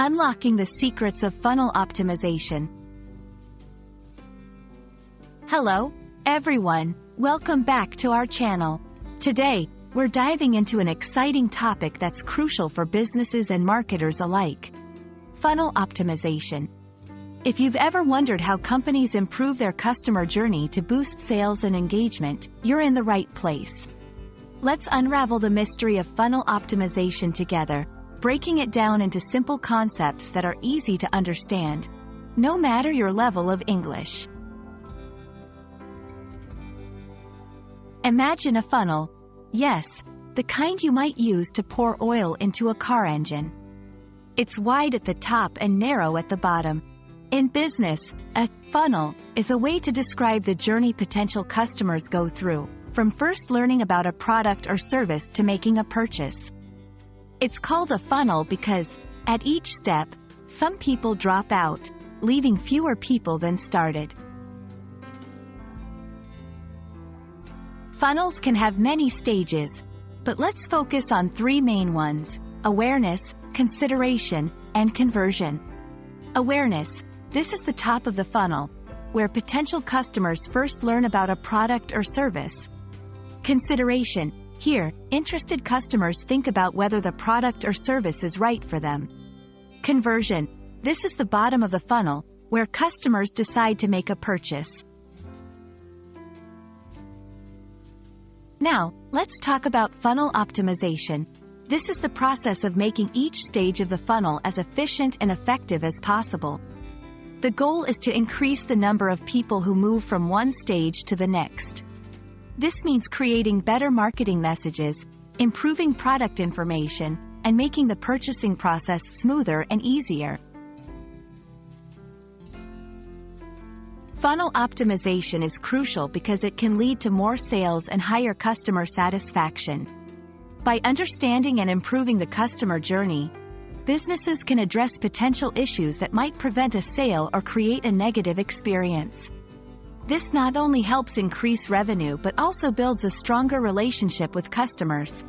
Unlocking the secrets of funnel optimization. Hello, everyone. Welcome back to our channel. Today, we're diving into an exciting topic that's crucial for businesses and marketers alike: funnel optimization. If you've ever wondered how companies improve their customer journey to boost sales and engagement, you're in the right place. Let's unravel the mystery of funnel optimization together, breaking it down into simple concepts that are easy to understand, no matter your level of English. Imagine a funnel. Yes, the kind you might use to pour oil into a car engine. It's wide at the top and narrow at the bottom. In business, a funnel is a way to describe the journey potential customers go through, from first learning about a product or service to making a purchase. It's called a funnel because, at each step, some people drop out, leaving fewer people than started. Funnels can have many stages, but let's focus on three main ones: awareness, consideration, and conversion. Awareness. This is the top of the funnel, where potential customers first learn about a product or service. Consideration. Here, interested customers think about whether the product or service is right for them. Conversion. This is the bottom of the funnel, where customers decide to make a purchase. Now, let's talk about funnel optimization. This is the process of making each stage of the funnel as efficient and effective as possible. The goal is to increase the number of people who move from one stage to the next. This means creating better marketing messages, improving product information, and making the purchasing process smoother and easier. Funnel optimization is crucial because it can lead to more sales and higher customer satisfaction. By understanding and improving the customer journey, businesses can address potential issues that might prevent a sale or create a negative experience. This not only helps increase revenue but also builds a stronger relationship with customers.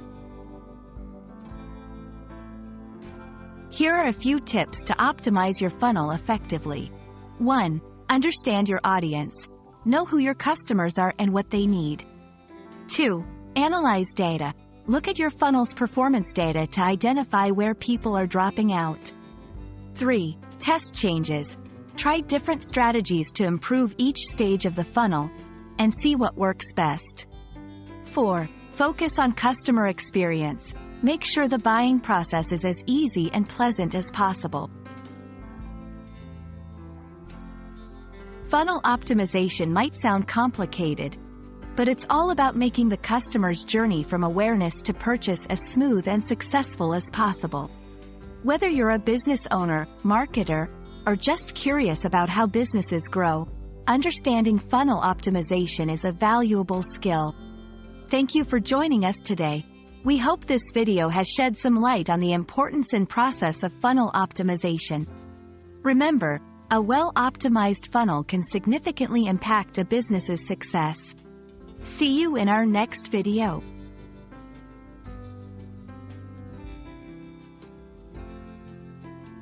Here are a few tips to optimize your funnel effectively. 1. Understand your audience. Know who your customers are and what they need. 2. Analyze data. Look at your funnel's performance data to identify where people are dropping out. 3. Test changes. Try different strategies to improve each stage of the funnel and see what works best. 4. Focus on customer experience. Make sure the buying process is as easy and pleasant as possible. Funnel optimization might sound complicated, but it's all about making the customer's journey from awareness to purchase as smooth and successful as possible. Whether you're a business owner, marketer, or just curious about how businesses grow, understanding funnel optimization is a valuable skill. Thank you for joining us today. We hope this video has shed some light on the importance and process of funnel optimization. Remember, a well-optimized funnel can significantly impact a business's success. See you in our next video.